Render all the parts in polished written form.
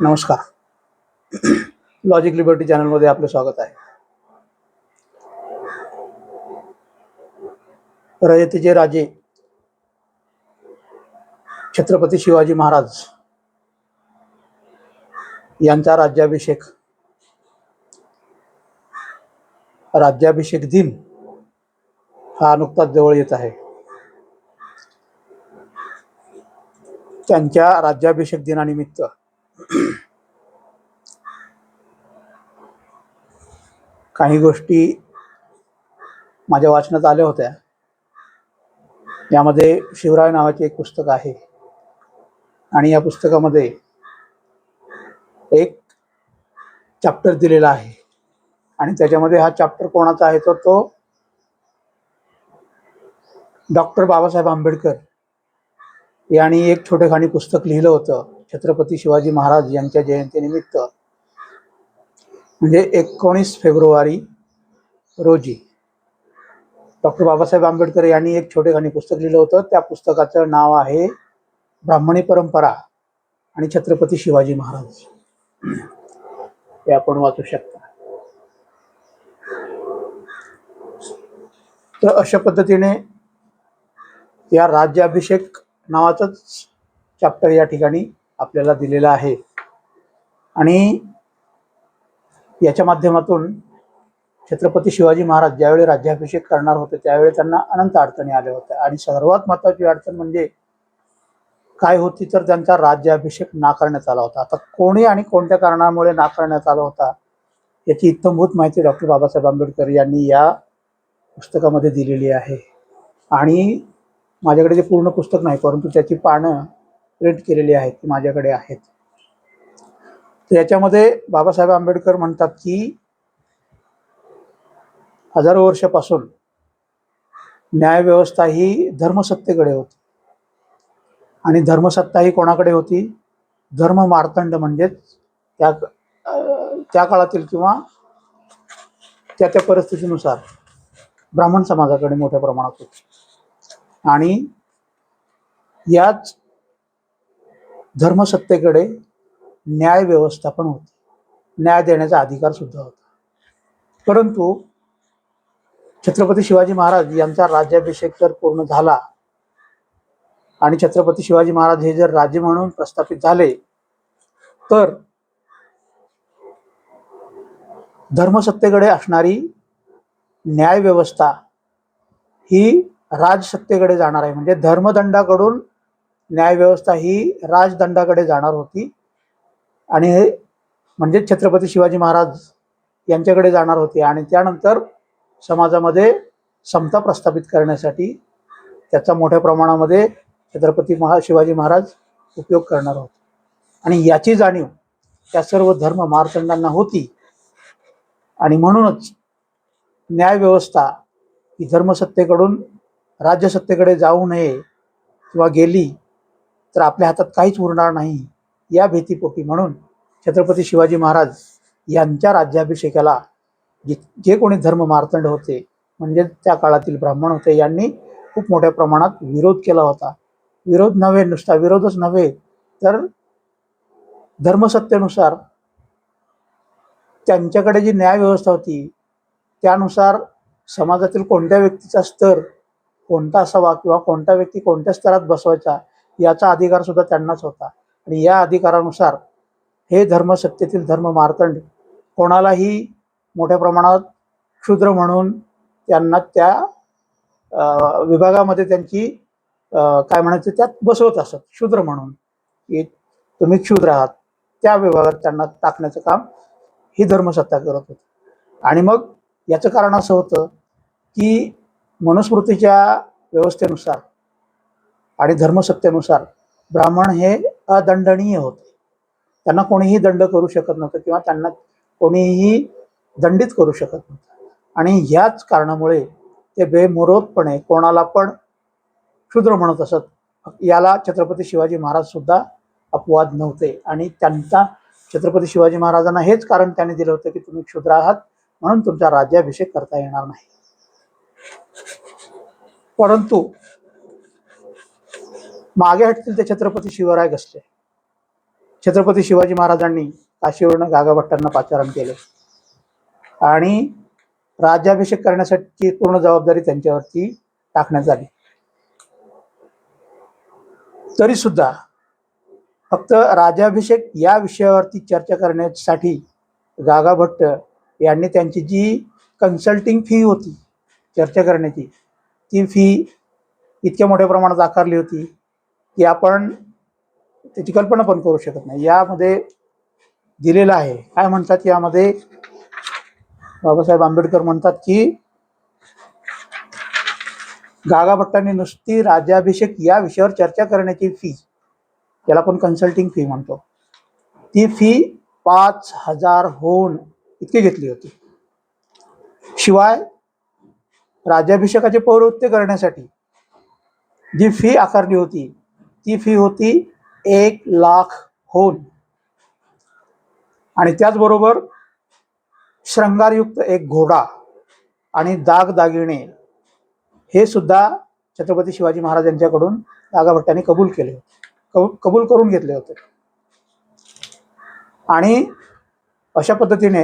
नमस्कार. Logic liberty चॅनलमध्ये आपले स्वागत आहे. रयतेचे राजे छत्रपती शिवाजी महाराज यांचा राज्याभिषेक दिन हा नुकताच जवळ येत आहे. त्यांच्या राज्याभिषेक दिनानिमित्त काही गोष्टी माझ्या वाचनात आल्या होत्या. यामध्ये शिवराय नावाचे एक पुस्तक आहे आणि या पुस्तकामध्ये एक चॅप्टर दिलेला आहे आणि त्याच्यामध्ये हा चॅप्टर कोणाचा आहे तर तो डॉक्टर बाबासाहेब आंबेडकर यांनी एक छोटेखानी पुस्तक लिहिलं होतं छत्रपती शिवाजी महाराज यांच्या जयंतीनिमित्त, म्हणजे 19 फेब्रुवारी रोजी डॉक्टर बाबासाहेब आंबेडकर यांनी एक छोटेखानी पुस्तक लिहिलं होतं. त्या पुस्तकाचं नाव आहे ब्राह्मणी परंपरा आणि छत्रपती शिवाजी महाराज. हे आपण वाचू शकता. तर अशा पद्धतीने या राज्याभिषेक नावाचंच चॅप्टर या ठिकाणी आपल्याला दिलेलं आहे आणि याच्या माध्यमातून छत्रपती शिवाजी महाराज ज्यावेळी राज्याभिषेक करणार होते त्यावेळी त्यांना अनंत अडचणी आल्या होत्या आणि सर्वात महत्त्वाची अडचण म्हणजे काय होती तर त्यांचा राज्याभिषेक नाकारण्यात आला होता. आता कोणी आणि कोणत्या कारणामुळे नाकारण्यात आला होता याची इत्थंभूत माहिती डॉक्टर बाबासाहेब आंबेडकर यांनी या पुस्तकामध्ये दिलेली आहे आणि माझ्याकडे जे पूर्ण पुस्तक नाही परंतु त्याची पानं प्रिंट केलेली आहेत ती माझ्याकडे आहेत. तर याच्यामध्ये बाबासाहेब आंबेडकर म्हणतात की हजारो वर्षापासून न्यायव्यवस्था ही धर्मसत्तेकडे होती आणि धर्मसत्ता ही कोणाकडे होती? धर्म मार्तंड म्हणजेच त्या काळातील किंवा त्या परिस्थितीनुसार ब्राह्मण समाजाकडे मोठ्या प्रमाणात होती आणि याच धर्मसत्तेकडे न्याय व्यवस्था पण होती, न्याय देण्याचा अधिकार सुद्धा होता. परंतु छत्रपती शिवाजी महाराज यांचा राज्याभिषेक जर पूर्ण झाला आणि छत्रपती शिवाजी महाराज हे जर राजे म्हणून प्रस्थापित झाले तर धर्मसत्तेकडे असणारी न्याय व्यवस्था ही राजसत्तेकडे जाणार आहे. म्हणजे धर्मदंडाकडून न्याय व्यवस्था ही राजदंडाकडे जाणार होती आणि हे म्हणजे छत्रपती शिवाजी महाराज यांच्याकडे जाणार होती आणि त्यानंतर समाजामध्ये समता प्रस्थापित करण्यासाठी त्याचा मोठ्या प्रमाणामध्ये छत्रपती शिवाजी महाराज उपयोग करणार होते आणि याची जाणीव त्या सर्व धर्म मार्तंडांना होती आणि म्हणूनच न्यायव्यवस्था ही धर्मसत्तेकडून राज्यसत्तेकडे जाऊ नये किंवा गेली तर आपल्या हातात काहीच उरणार नाही या भीतीपोटी म्हणून छत्रपती शिवाजी महाराज यांच्या राज्याभिषेकाला जे कोणी धर्म मार्तंड होते म्हणजे त्या काळातील ब्राह्मण होते यांनी खूप मोठ्या प्रमाणात विरोध केला होता. विरोध नव्हे, नुसता विरोधच नव्हे तर धर्मसत्तेनुसार त्यांच्याकडे जी न्याय व्यवस्था होती त्यानुसार समाजातील कोणत्या व्यक्तीचा स्तर कोणता असावा किंवा कोणता व्यक्ती कोणत्या स्तरात बसवायचा याचा अधिकार सुद्धा त्यांनाच होता आणि या अधिकारानुसार हे धर्मसत्तेतील धर्म मार्तंड कोणालाही मोठ्या प्रमाणात क्षुद्र म्हणून त्यांना त्या विभागामध्ये त्यांची काय म्हणायचं त्यात बसवत असत. क्षुद्र म्हणून की तुम्ही क्षुद्र आहात त्या विभागात त्यांना टाकण्याचं काम ही धर्मसत्ता करत होती. आणि मग याचं कारण असं होतं की मनुस्मृतीच्या व्यवस्थेनुसार आणि धर्मसत्तेनुसार ब्राह्मण हे अदंडनीय होते. त्यांना कोणीही दंड करू शकत नव्हतं किंवा त्यांना कोणीही दंडित करू शकत नव्हतं आणि याच कारणामुळे ते बेमुरतपणे कोणाला पण क्षुद्र म्हणत असत. याला छत्रपती शिवाजी महाराज सुद्धा अपवाद नव्हते आणि त्यांचा छत्रपती शिवाजी महाराजांना हेच कारण त्यांनी दिलं होतं की तुम्ही क्षुद्र आहात म्हणून तुमचा राज्याभिषेक करता येणार नाही. परंतु मागे हटतील ते छत्रपती शिवराय कसले छत्रपती शिवाजी महाराजांनी काशीवरून गागाभट्टांना पाचारण केले आणि राज्याभिषेक करण्यासाठी पूर्ण जबाबदारी त्यांच्यावरती टाकण्यात आली. तरी सुद्धा फक्त राज्याभिषेक या विषयावरती चर्चा करण्यासाठी गागाभट्ट यांनी त्यांची जी कन्सल्टिंग फी होती चर्चा करण्याची, ती फी इतक्या मोठ्या प्रमाणात आकारली होती की आपण त्याची कल्पना पण करू शकत नाही. यामध्ये दिलेलं आहे, काय म्हणतात यामध्ये, बाबासाहेब आंबेडकर म्हणतात की गागाभट्टांनी नुसती राज्याभिषेक या विषयावर चर्चा करण्याची फी, त्याला आपण कन्सल्टिंग फी म्हणतो, ती फी 5,000 होन इतकी घेतली होती. शिवाय राज्याभिषेकाचे पौरोहित्य करण्यासाठी जी फी आकारली होती ती फी होती 1,00,000 होन. आणि त्याचबरोबर श्रंगारयुक्त एक घोडा आणि दागदागिने हे सुद्धा छत्रपती शिवाजी महाराज यांच्याकडून गागाभट्टांनी कबूल केले, कबूल करून घेतले होते. आणि अशा पद्धतीने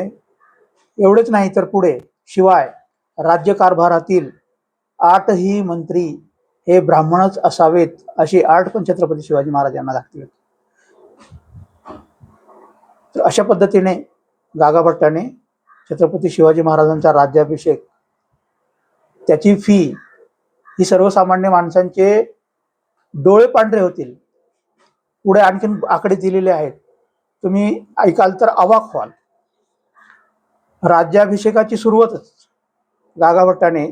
एवढेच नाही तर पुढे शिवाय राज्यकारभारातील 8ही मंत्री हे ब्राह्मणच असावेत अशी अट पण छत्रपती शिवाजी महाराज यांना घातली होती. तर अशा पद्धतीने गागाभट्टाने छत्रपती शिवाजी महाराजांचा राज्याभिषेक, त्याची फी ही सर्वसामान्य माणसांचे डोळे पांढरे होतील. पुढे आणखीन आकडे दिलेले आहेत, तुम्ही ऐकाल तर अवाक व्हाल. राज्याभिषेकाची सुरुवातच गागाभट्टाने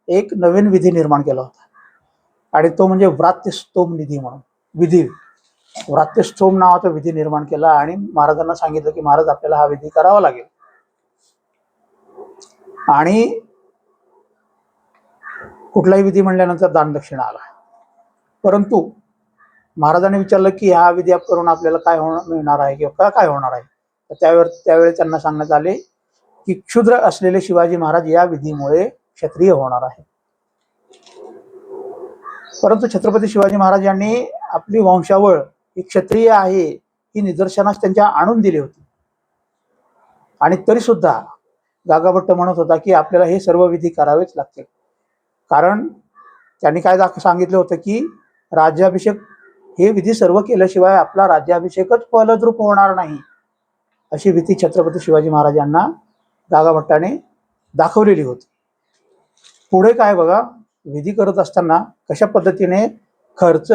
एक नवीन विधी निर्माण केला होता आणि तो म्हणजे व्रात्यस्तोम निधी म्हणून विधी, व्रात्यस्तोम नावाचा विधी निर्माण केला आणि महाराजांना सांगितलं की महाराज आपल्याला हा विधी करावा लागेल. आणि कुठलाही विधी म्हणल्यानंतर दानदक्षिणा आला. परंतु महाराजांनी विचारलं की हा विधी करून आपल्याला काय मिळणार आहे किंवा काय होणार आहे. तर त्यावेळी त्यांना सांगण्यात आले की क्षुद्र असलेले शिवाजी महाराज या विधीमुळे क्षत्रिय होणार आहे. परंतु छत्रपती शिवाजी महाराज यांनी आपली वंशावळ ही क्षत्रिय आहे ही निदर्शनास त्यांच्या आणून दिली होती. आणि तरी सुद्धा गागाभट्ट म्हणत होता की आपल्याला हे सर्व विधी करावेच लागतील, कारण त्यांनी काय सांगितलं होतं की राज्याभिषेक हे विधी सर्व केल्याशिवाय आपला राज्याभिषेकच फलद्रूप होणार नाही, अशी भीती छत्रपती शिवाजी महाराज यांना गागाभट्टाने दाखवलेली होती. पुढे काय बघा, विधी करत असताना कशा पद्धतीने खर्च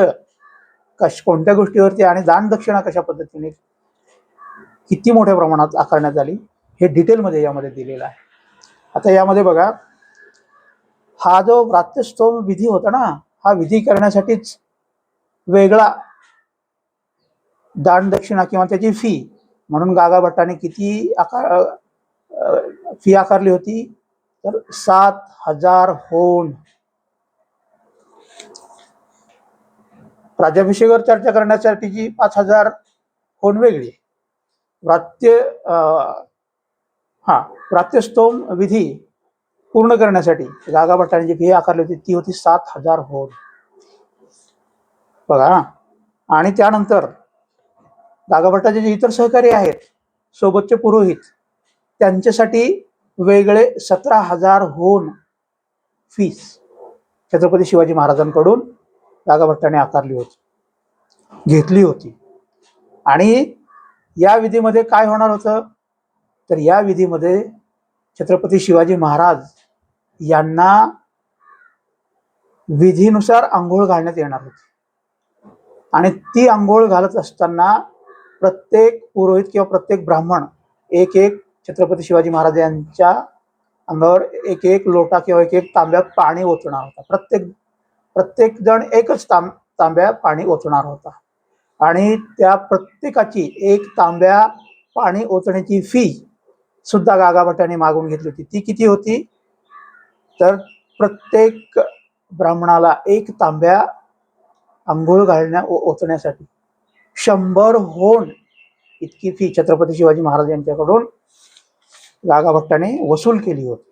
कोणत्या गोष्टीवरती आणि दान दक्षिणा कशा पद्धतीने किती मोठ्या प्रमाणात आकारण्यात आली हे डिटेलमध्ये यामध्ये दिलेलं आहे. आता यामध्ये बघा, हा जो व्रात्यस्तोम विधी होता ना, हा विधी करण्यासाठीच वेगळा दान दक्षिणा किंवा त्याची फी म्हणून गागाभट्टाने किती फी आकारली होती, तर 7,000 होन. राज्याभिषेकावर चर्चा करण्यासाठीची 5,000 होन वेगळी. व्रात्यस्तोम विधी पूर्ण करण्यासाठी गागाभट्टाने जी फी आकारली होती ती होती 7,000 होन बघा. आणि त्यानंतर गागाभट्टाचे जे इतर सहकारी आहेत, सोबतचे पुरोहित, त्यांच्यासाठी वेगळे 17,000 होन फीस छत्रपती शिवाजी महाराजांकडून गागाभट्टाने आकारली होती, घेतली होती. आणि या विधीमध्ये काय होणार होतं, तर या विधीमध्ये छत्रपती शिवाजी महाराज यांना विधीनुसार आंघोळ घालण्यात येणार होती. आणि ती आंघोळ घालत असताना प्रत्येक पुरोहित किंवा प्रत्येक ब्राह्मण एक एक छत्रपती शिवाजी महाराज यांच्या अंगावर एक एक लोटा किंवा एक एक तांब्यात पाणी ओतणार होता. प्रत्येक जण एकच तांब्या पाणी ओतणार होता. आणि त्या प्रत्येकाची एक तांब्या पाणी ओतण्याची फी सुद्धा गागाभट्टाने मागून घेतली होती. ती किती होती, तर प्रत्येक ब्राह्मणाला एक तांब्या आंघोळ ओतण्यासाठी 100 होन इतकी फी छत्रपती शिवाजी महाराज यांच्याकडून गागाभट्टाने वसूल केली होती.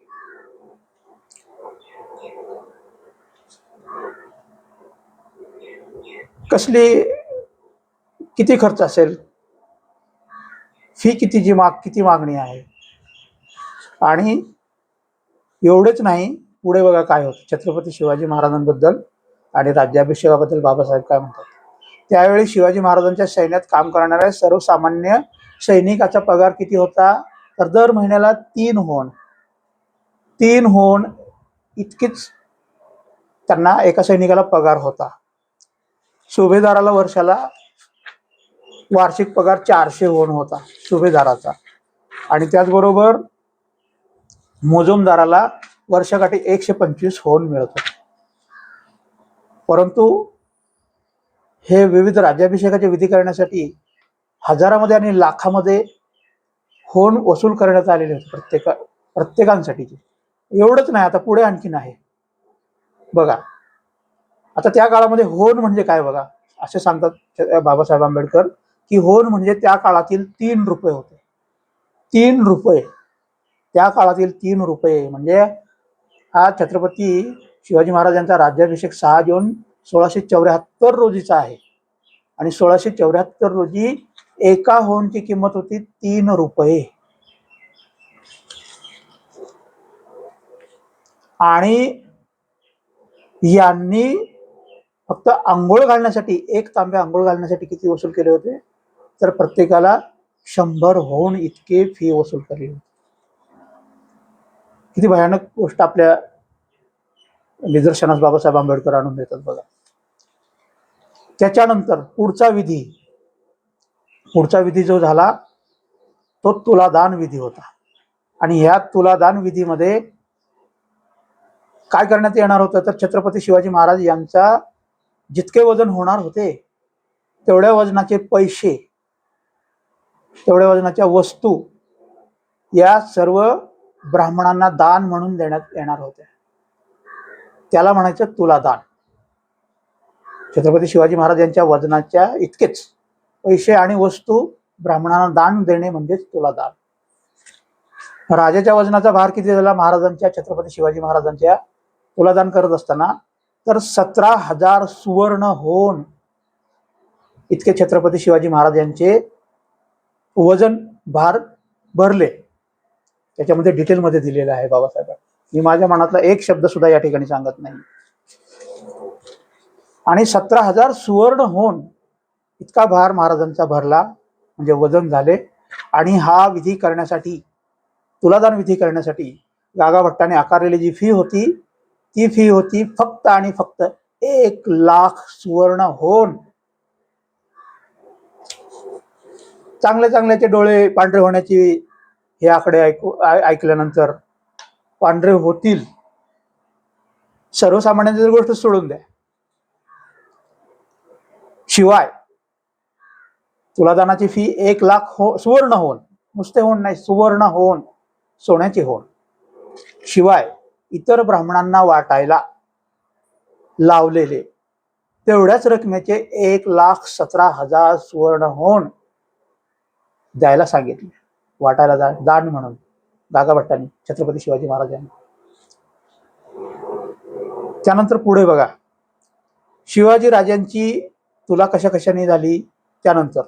किती खर्च असेल फी किती मागणी आहे. आणि एवढेच नाही, पुढे बघा काय होतं. छत्रपती शिवाजी महाराजांबद्दल आणि राज्याभिषेकाबद्दल बाबासाहेब काय म्हणतात. त्यावेळी शिवाजी महाराजांच्या सैन्यात काम करणाऱ्या सर्वसामान्य सैनिकाचा पगार किती होता, तर दर महिन्याला 3 होन इतकीच त्यांना एका सैनिकाला पगार होता. सुभेदाराला वर्षाला वार्षिक पगार 400 होन होता सुभेदाराचा. आणि त्याचबरोबर मोजुमदाराला वर्षाकाठी 125 होन मिळत होते. परंतु हे विविध राज्याभिषेकाचे विधी करण्यासाठी हजारामध्ये आणि लाखामध्ये होन वसूल करण्यात आलेले होते प्रत्येकांसाठी. एवढंच नाही, आता पुढे आणखीन आहे बघा. आता त्या काळामध्ये होन म्हणजे काय बघा, असे सांगतात बाबासाहेब आंबेडकर की होन म्हणजे त्या काळातील 3 रुपये होते. 3 रुपये, त्या काळातील 3 रुपये म्हणजे हा छत्रपती शिवाजी महाराजांचा राज्याभिषेक 6 जून 1674 रोजीचा आहे. आणि 1674 रोजी एका होनची किंमत होती 3 रुपये. आणि यांनी फक्त आंघोळ घालण्यासाठी, 1 तांबे आंघोळ घालण्यासाठी किती वसूल केले होते, तर प्रत्येकाला 100 होन इतके फी वसूल केली होती. किती भयानक गोष्ट आपल्या निदर्शनास बाबासाहेब आंबेडकर आणून देतात बघा. त्याच्यानंतर पुढचा विधी जो झाला तो तुलादान विधी होता. आणि ह्या तुलादान विधीमध्ये काय करण्यात येणार होतं, तर छत्रपती शिवाजी महाराज यांचा जितके वजन होणार होते तेवढ्या वजनाचे पैसे, तेवढ्या वजनाच्या वस्तू या सर्व ब्राह्मणांना दान म्हणून देण्यात येणार होत्या. त्याला म्हणायचं तुलादान. छत्रपती शिवाजी महाराज यांच्या वजनाच्या इतकेच पैसे आणि वस्तू ब्राह्मणांना दान देणे म्हणजेच तुलादान. राजाच्या वजनाचा भार किती झाला महाराजांच्या, छत्रपती शिवाजी महाराजांच्या तुलादान करत असताना, तर 17,000 सुवर्ण होन इतके छत्रपती शिवाजी महाराज यांचे वजन भार भरले. त्याच्यामध्ये डिटेलमध्ये दिलेलं आहे बाबासाहेब. मी माझ्या मनातला एक शब्द सुद्धा या ठिकाणी सांगत नाही. आणि 17,000 सुवर्ण होन इतका भार महाराजांचा भरला, म्हणजे वजन झाले. आणि हा विधी करण्यासाठी, तुलादान विधी करण्यासाठी गागा भट्टाने आकारलेली जी फी होती, ती फी होती फक्त आणि फक्त 1,00,000 सुवर्ण होन. चांगल्याचे डोळे पांढरे होण्याची हे आकडे ऐकल्यानंतर पांढरे होतील. सर्वसामान्यांची गोष्ट सोडून द्या. शिवाय तुलादानाची फी 1,00,000 सुवर्ण होन, नुसते होन नाही, सुवर्ण होन, सोन्याचे होन. शिवाय इतर ब्राह्मणांना वाटायला लावलेले तेवढ्याच रकमेचे 1,17,000 सुवर्ण होन द्यायला सांगितले, वाटायला दान म्हणून गागा भट्टांनी छत्रपती शिवाजी महाराजांनी. त्यानंतर पुढे बघा, शिवाजी राजांची तुला कशाने झाली. त्यानंतर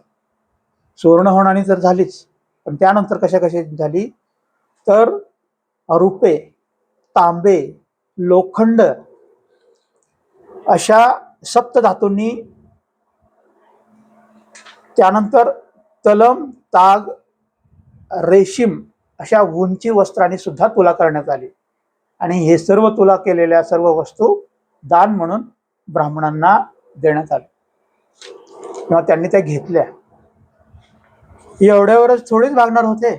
सुवर्ण होणाने तर झालीच, पण त्यानंतर कशाने झाली, तर रुपे, तांबे, लोखंड अशा सप्तधातूंनी, त्यानंतर तलम, ताग, रेशीम अशा उंची वस्त्रांनी सुद्धा तुला करण्यात आली. आणि हे सर्व तुला केलेल्या सर्व वस्तू दान म्हणून ब्राह्मणांना देण्यात आले किंवा त्यांनी त्या घेतल्या. एवढ्यावरच थोडीच भागणार होते.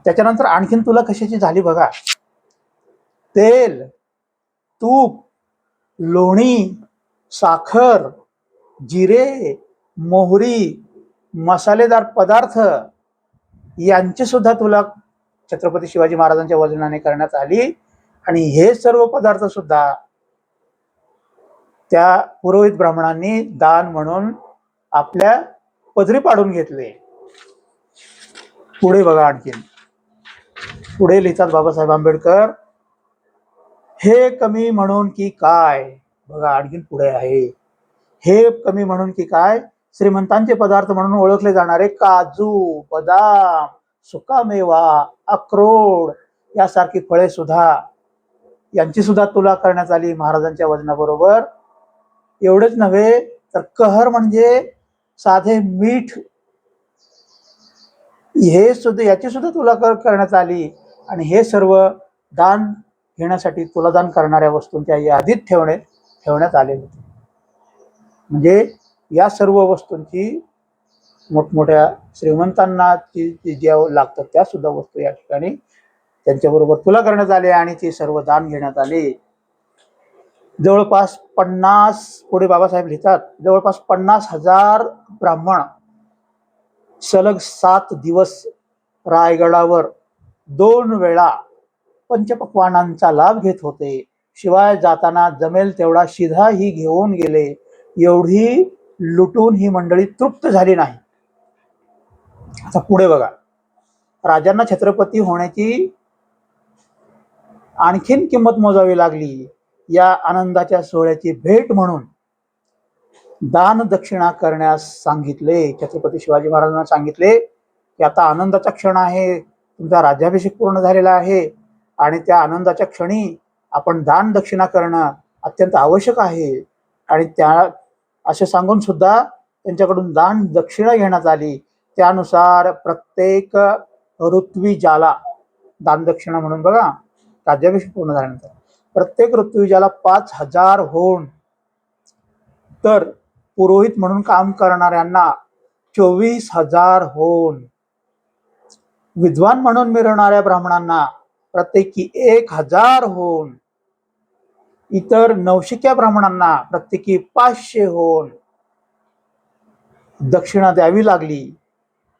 त्याच्यानंतर आणखीन तुला कशाची झाली बघा. तेल, तूप, लोणी, साखर, जिरे, मोहरी, मसालेदार पदार्थ यांची सुद्धा तुला छत्रपती शिवाजी महाराजांच्या वजनाने करण्यात आली. आणि हे सर्व पदार्थ सुद्धा त्या पुरोहित ब्राह्मणांनी दान म्हणून आपल्या पदरी पाडून घेतले. पुढे बघा, आणखीन पुढे लिहितात बाबासाहेब आंबेडकर, हे कमी म्हणून की काय. बघा आणखीन पुढे आहे, हे कमी म्हणून की काय, श्रीमंतांचे पदार्थ म्हणून ओळखले जाणारे काजू, बदाम, सुकामेवा, अक्रोड यासारखी फळे सुद्धा यांची सुद्धा तुला करण्यात आली महाराजांच्या वजनाबरोबर. एवढेच नव्हे तर कहर म्हणजे साधे मीठ, हे सुद्धा याची सुद्धा तुला करण्यात आली. आणि हे सर्व दान घेण्यासाठी तुलादान करणाऱ्या वस्तूंच्या यादीत ठेवण्यात आले होते. म्हणजे या सर्व वस्तूंची मोठमोठ्या श्रीमंतांना ज्या लागतात त्या सुद्धा वस्तू या ठिकाणी त्यांच्याबरोबर तुला करण्यात आले आणि ते सर्व दान घेण्यात आले. जवळपास 50, पुढे बाबासाहेब लिहितात, जवळपास 50,000 ब्राह्मण सलग 7 दिवस रायगडावर 2 वेळा पंचपक्वानांचा लाभ घेत होते. शिवाय जाताना जमेल तेवढा शिधाही घेऊन गेले. एवढी लुटून ही मंडळी तृप्त झाली नाही. आता पुढे बघा, राजांना छत्रपती होण्याची आणखीन किंमत मोजावी लागली. या आनंदाच्या सोहळ्याची भेट म्हणून दान दक्षिणा करण्यास सांगितले. छत्रपती शिवाजी महाराजांना सांगितले की आता आनंदाचा क्षण आहे, तुमचा राज्याभिषेक पूर्ण झालेला आहे आणि त्या आनंदाच्या क्षणी आपण दान दक्षिणा करणं अत्यंत आवश्यक आहे. आणि त्या असे सांगून सुद्धा त्यांच्याकडून दान दक्षिणा घेण्यात आली. त्यानुसार प्रत्येक ऋत्विजाला दान दक्षिणा म्हणून बघा, राज्याभिषेक पूर्ण झाल्यानंतर प्रत्येक ऋत्विजाला 5,000 होन, तर पुरोहित म्हणून काम करणाऱ्यांना 24,000 होन, विद्वान म्हणून मिरवणाऱ्या ब्राह्मणांना प्रत्येकी 1,000 होन, इतर नवशिक्या ब्राह्मणांना प्रत्येकी 500 होन दक्षिणा द्यावी लागली.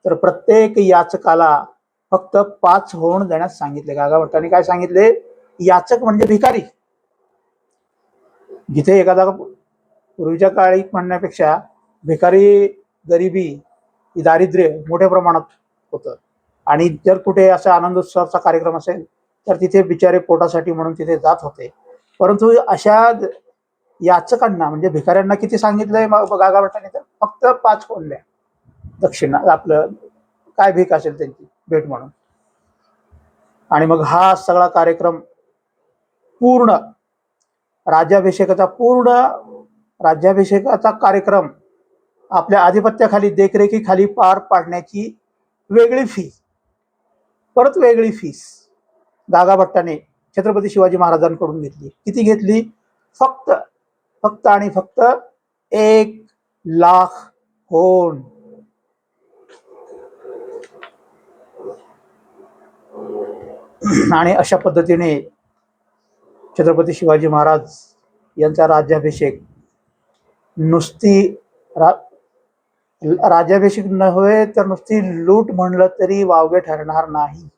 तर प्रत्येक याचकाला फक्त 5 होन देण्यास सांगितले. गागाभट्टांनी काय सांगितले? याचक म्हणजे भिकारी. जिथे एखादा पूर्वीच्या काळी म्हणण्यापेक्षा भिकारी, गरिबी, दारिद्र्य मोठ्या प्रमाणात होतं. आणि जर कुठे असा आनंद उत्सवाचा कार्यक्रम असेल तर तिथे बिचारे पोटासाठी म्हणून तिथे जात होते. परंतु अशा याचकांना म्हणजे भिकाऱ्यांना किती सांगितलंय गागाभट्टांनी? तर फक्त 5 होन द्या दक्षिणा, आपलं काय भीक असेल त्यांची भेट म्हणून. आणि मग हा सगळा कार्यक्रम पूर्ण राज्याभिषेकाचा कार्यक्रम आपल्या आधिपत्याखाली, देखरेखीखाली पार पाडण्याची वेगळी फीस, परत वेगळी फीस गागाभट्टाने छत्रपती शिवाजी महाराजांकडून घेतली. किती घेतली? फक्त आणि फक्त 1,00,000 होन. आणि अशा पद्धतीने छत्रपती शिवाजी महाराज यांचा राज्याभिषेक नुसती राज्याभिषेक नव्हे तर नुसती लूट म्हणलं तरी वावगे ठरणार नाही.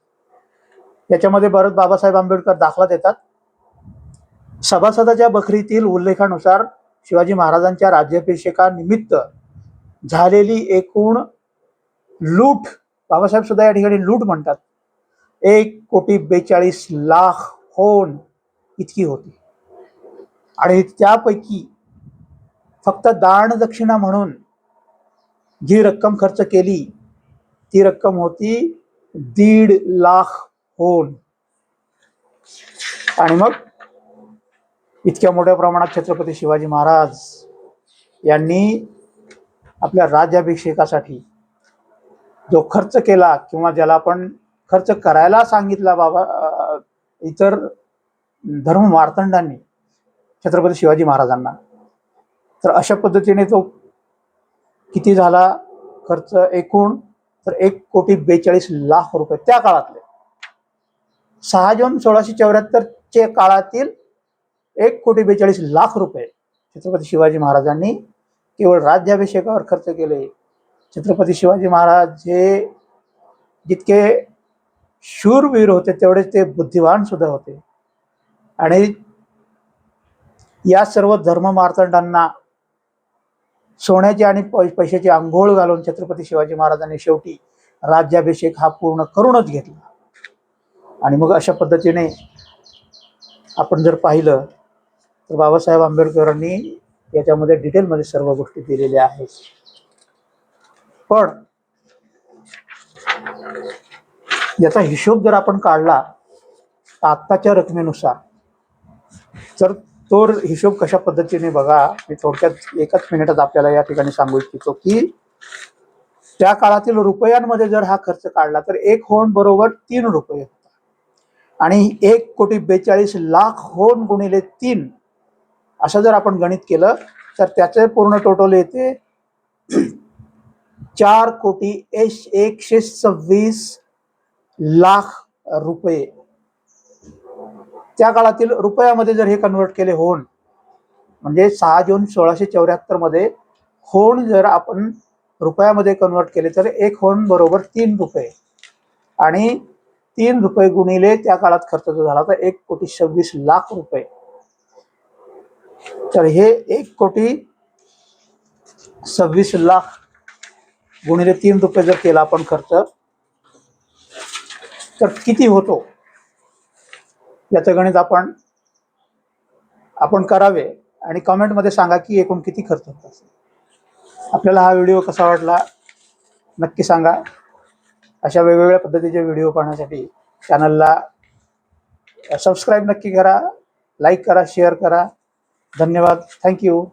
याच्यामध्ये परत बाबासाहेब आंबेडकर दाखला देतात. सभासदाच्या बखरीतील उल्लेखानुसार शिवाजी महाराजांच्या राज्याभिषेकानिमित्त झालेली एकूण लूट, बाबासाहेब सुद्धा या ठिकाणी लूट म्हणतात, 1,42,00,000 होन इतकी होती. आणि त्यापैकी फक्त दान दक्षिणा म्हणून जी रक्कम खर्च केली ती रक्कम होती 1,50,000 होन. आणि मग इतक्या मोठ्या प्रमाणात छत्रपती शिवाजी महाराज यांनी आपल्या राज्याभिषेकासाठी जो खर्च केला किंवा ज्याला आपण खर्च करायला सांगितला इतर धर्म मार्तंडांनी छत्रपती शिवाजी महाराजांना, तर अशा पद्धतीने तो किती झाला खर्च एकूण? तर 1,42,00,000 रुपये त्या काळातले. 6 जून 1674 काळातील 1,42,00,000 रुपये छत्रपती शिवाजी महाराजांनी केवळ राज्याभिषेकावर खर्च केले. छत्रपती शिवाजी महाराज हे जितके शूरवीर होते तेवढेच ते बुद्धिवान सुद्धा होते. आणि या सर्व धर्म मार्तंडांना सोन्याची आणि पैशाची आंघोळ घालून छत्रपती शिवाजी महाराजांनी शेवटी राज्याभिषेक हा पूर्ण करूनच घेतला. आणि मग अशा पद्धतीने आपण जर पाहिलं तर बाबासाहेब आंबेडकरांनी याच्यामध्ये डिटेलमध्ये सर्व गोष्टी दिलेल्या आहेत. पण याचा हिशोब जर आपण काढला तर आत्ताच्या रकमेनुसार, तर तो हिशोब कशा पद्धतीने बघा, मी थोडक्यात एकच मिनिटात आपल्याला या ठिकाणी सांगू इच्छितो की त्या काळातील रुपयांमध्ये जर हा खर्च काढला तर 1 होन बरोबर 3 रुपये होता आणि 1,42,00,000 होन गुणिले 3 असं जर आपण गणित केलं तर त्याचे पूर्ण टोटल येते 4,126,00,000 रुपये. त्या काळातील रुपयामध्ये जर हे कन्वर्ट केले होन, म्हणजे 6 जून 1674 मध्ये होन जर आपण रुपयामध्ये कन्वर्ट केले तर 1 होन बरोबर 3 रुपये आणि 3 रुपये गुणिले त्या काळात खर्च जो झाला तर 1,26,00,000 रुपये. तर हे 1,26,00,000 गुणिले 3 रुपये जर केला आपण खर्च तर किती होतो याचं गणित आपण करावे आणि कमेंटमध्ये सांगा की एकूण किती खर्च होत असेल. आपल्याला हा व्हिडिओ कसा वाटला नक्की सांगा. अशा वेगवेगळ्या पद्धतीचे व्हिडिओ पाहण्यासाठी चॅनलला सबस्क्राईब नक्की करा, लाईक करा, शेअर करा. धन्यवाद. थँक्यू.